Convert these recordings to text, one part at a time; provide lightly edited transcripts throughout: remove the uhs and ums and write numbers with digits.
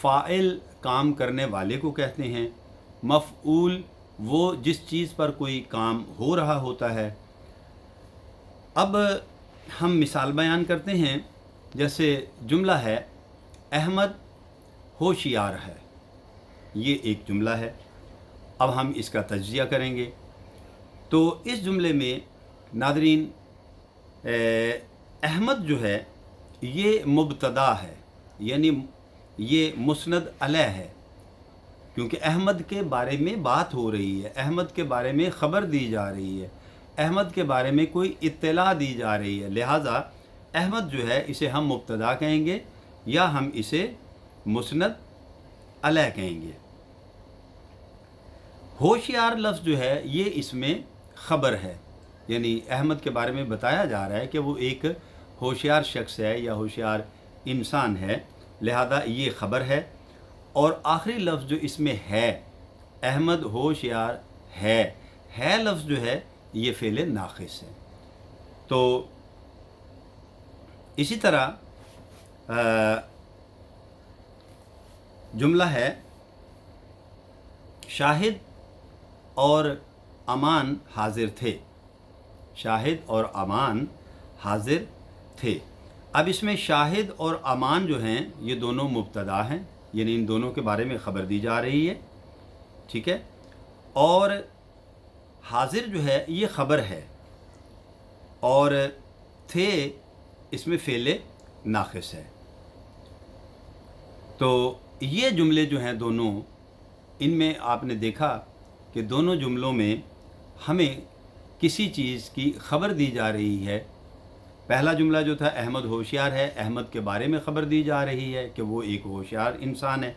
فاعل کام کرنے والے کو کہتے ہیں، مفعول وہ جس چیز پر کوئی کام ہو رہا ہوتا ہے۔ اب ہم مثال بیان کرتے ہیں، جیسے جملہ ہے احمد ہوشیار ہے، یہ ایک جملہ ہے۔ اب ہم اس کا تجزیہ کریں گے تو اس جملے میں ناظرین احمد جو ہے یہ مبتدا ہے، یعنی یہ مسند علیہ ہے، کیونکہ احمد کے بارے میں بات ہو رہی ہے، احمد کے بارے میں خبر دی جا رہی ہے، احمد کے بارے میں کوئی اطلاع دی جا رہی ہے، لہٰذا احمد جو ہے اسے ہم مبتدا کہیں گے یا ہم اسے مسند علیہ کہیں گے۔ ہوشیار لفظ جو ہے یہ اس میں خبر ہے، یعنی احمد کے بارے میں بتایا جا رہا ہے کہ وہ ایک ہوشیار شخص ہے یا ہوشیار انسان ہے، لہذا یہ خبر ہے۔ اور آخری لفظ جو اس میں ہے، احمد ہوشیار ہے لفظ جو ہے یہ فعل ناقص ہے۔ تو اسی طرح جملہ ہے شاہد اور امان حاضر تھے، شاہد اور امان حاضر تھے۔ اب اس میں شاہد اور امان جو ہیں یہ دونوں مبتدا ہیں، یعنی ان دونوں کے بارے میں خبر دی جا رہی ہے، ٹھیک ہے، اور حاضر جو ہے یہ خبر ہے، اور تھے اس میں فعل ناقص ہے۔ تو یہ جملے جو ہیں دونوں، ان میں آپ نے دیکھا کہ دونوں جملوں میں ہمیں کسی چیز کی خبر دی جا رہی ہے۔ پہلا جملہ جو تھا احمد ہوشیار ہے، احمد کے بارے میں خبر دی جا رہی ہے کہ وہ ایک ہوشیار انسان ہے،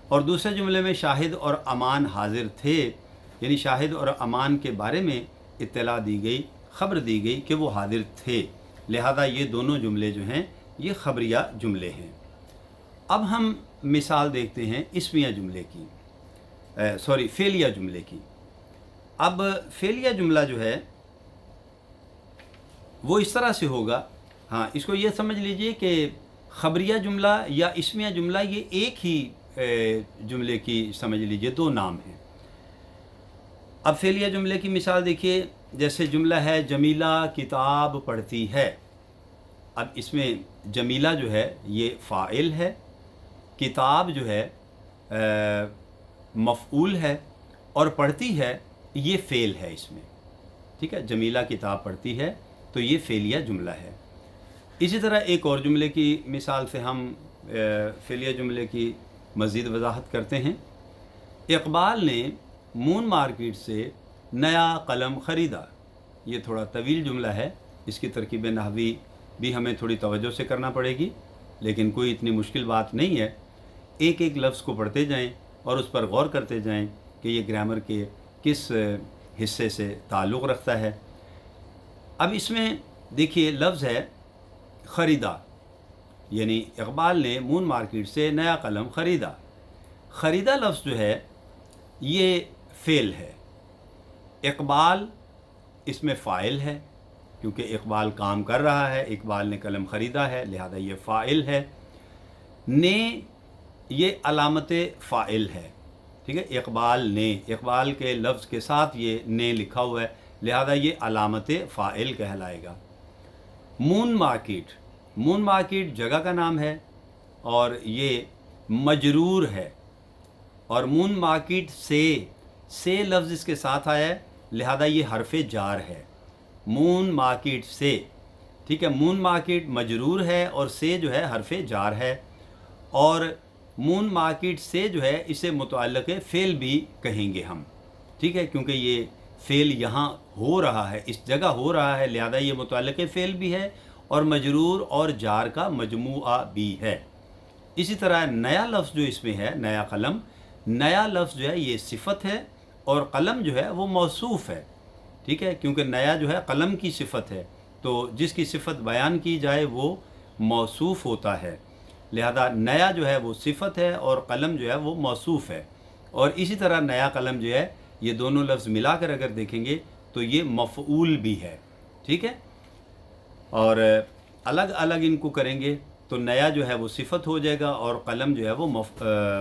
اور دوسرے جملے میں شاہد اور امان حاضر تھے، یعنی شاہد اور امان کے بارے میں اطلاع دی گئی، خبر دی گئی کہ وہ حاضر تھے، لہذا یہ دونوں جملے جو ہیں یہ خبریہ جملے ہیں۔ اب ہم مثال دیکھتے ہیں اسمیہ جملے کی، فعلیہ جملے کی۔ اب فعلیہ جملہ جو ہے وہ اس طرح سے ہوگا، ہاں اس کو یہ سمجھ لیجئے کہ خبریہ جملہ یا اسمیہ جملہ یہ ایک ہی جملے کی سمجھ لیجئے دو نام ہیں۔ اب فعلیہ جملے کی مثال دیکھیے، جیسے جملہ ہے جمیلہ کتاب پڑھتی ہے۔ اب اس میں جمیلہ جو ہے یہ فاعل ہے، کتاب جو ہے مفعول ہے، اور پڑھتی ہے یہ فعل ہے اس میں، ٹھیک ہے، جمیلہ کتاب پڑھتی ہے تو یہ فعلیہ جملہ ہے۔ اسی طرح ایک اور جملے کی مثال سے ہم فعلیہ جملے کی مزید وضاحت کرتے ہیں۔ اقبال نے مون مارکیٹ سے نیا قلم خریدا۔ یہ تھوڑا طویل جملہ ہے، اس کی ترکیب نحوی بھی ہمیں تھوڑی توجہ سے کرنا پڑے گی، لیکن کوئی اتنی مشکل بات نہیں ہے۔ ایک ایک لفظ کو پڑھتے جائیں اور اس پر غور کرتے جائیں کہ یہ گرامر کے کس حصے سے تعلق رکھتا ہے۔ اب اس میں دیکھیے لفظ ہے خریدا، یعنی اقبال نے مون مارکیٹ سے نیا قلم خریدا۔ خریدا لفظ جو ہے یہ فعل ہے، اقبال اس میں فاعل ہے، کیونکہ اقبال کام کر رہا ہے، اقبال نے قلم خریدا ہے، لہذا یہ فاعل ہے۔ نے یہ علامت فاعل ہے، ٹھیک ہے، اقبال نے، اقبال کے لفظ کے ساتھ یہ نے لکھا ہوا ہے، لہذا یہ علامت فاعل کہلائے گا۔ مون مارکیٹ، مون مارکیٹ جگہ کا نام ہے اور یہ مجرور ہے، اور مون مارکیٹ سے لفظ اس کے ساتھ آیا ہے، لہذا یہ حرف جار ہے، مون مارکیٹ سے، ٹھیک ہے، مون مارکیٹ مجرور ہے اور سے جو ہے حرف جار ہے، اور مون مارکیٹ سے جو ہے اسے متعلق فعل بھی کہیں گے ہم، ٹھیک ہے، کیونکہ یہ فعل یہاں ہو رہا ہے، اس جگہ ہو رہا ہے، لہذا یہ متعلق فعل بھی ہے اور مجرور اور جار کا مجموعہ بھی ہے۔ اسی طرح نیا لفظ جو اس میں ہے، نیا قلم، نیا لفظ جو ہے یہ صفت ہے، اور قلم جو ہے وہ موصوف ہے، ٹھیک ہے، کیونکہ نیا جو ہے قلم کی صفت ہے، تو جس کی صفت بیان کی جائے وہ موصوف ہوتا ہے، لہذا نیا جو ہے وہ صفت ہے اور قلم جو ہے وہ موصوف ہے۔ اور اسی طرح نیا قلم جو ہے یہ دونوں لفظ ملا کر اگر دیکھیں گے تو یہ مفعول بھی ہے، ٹھیک ہے، اور الگ الگ ان کو کریں گے تو نیا جو ہے وہ صفت ہو جائے گا اور قلم جو ہے وہ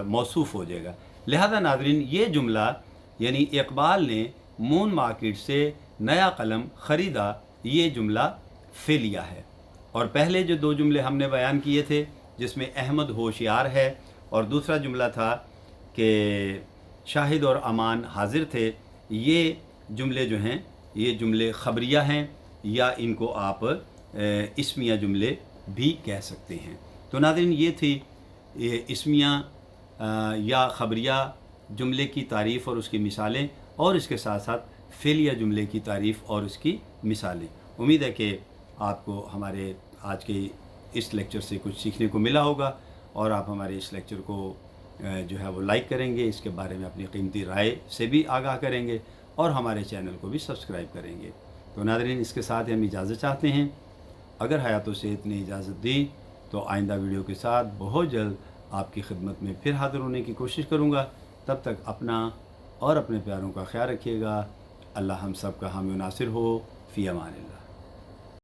موصوف ہو جائے گا۔ لہذا ناظرین یہ جملہ یعنی اقبال نے مون مارکیٹ سے نیا قلم خریدا، یہ جملہ فعلیہ ہے۔ اور پہلے جو دو جملے ہم نے بیان کیے تھے جس میں احمد ہوشیار ہے اور دوسرا جملہ تھا کہ شاہد اور امان حاضر تھے، یہ جملے جو ہیں یہ جملے خبریہ ہیں یا ان کو آپ اسمیہ جملے بھی کہہ سکتے ہیں۔ تو ناظرین یہ تھی اسمیہ یا خبریہ جملے کی تعریف اور اس کی مثالیں، اور اس کے ساتھ ساتھ فعلیہ جملے کی تعریف اور اس کی مثالیں۔ امید ہے کہ آپ کو ہمارے آج کے اس لیکچر سے کچھ سیکھنے کو ملا ہوگا اور آپ ہمارے اس لیکچر کو جو ہے وہ لائک کریں گے، اس کے بارے میں اپنی قیمتی رائے سے بھی آگاہ کریں گے اور ہمارے چینل کو بھی سبسکرائب کریں گے۔ تو ناظرین اس کے ساتھ ہم اجازت چاہتے ہیں۔ اگر حیات و صحت نے اجازت دی تو آئندہ ویڈیو کے ساتھ بہت جلد آپ کی خدمت میں پھر حاضر ہونے کی کوشش کروں گا۔ تب تک اپنا اور اپنے پیاروں کا خیال رکھیے گا۔ اللہ ہم سب کا حامی و ناصر ہو۔ فی امان اللہ۔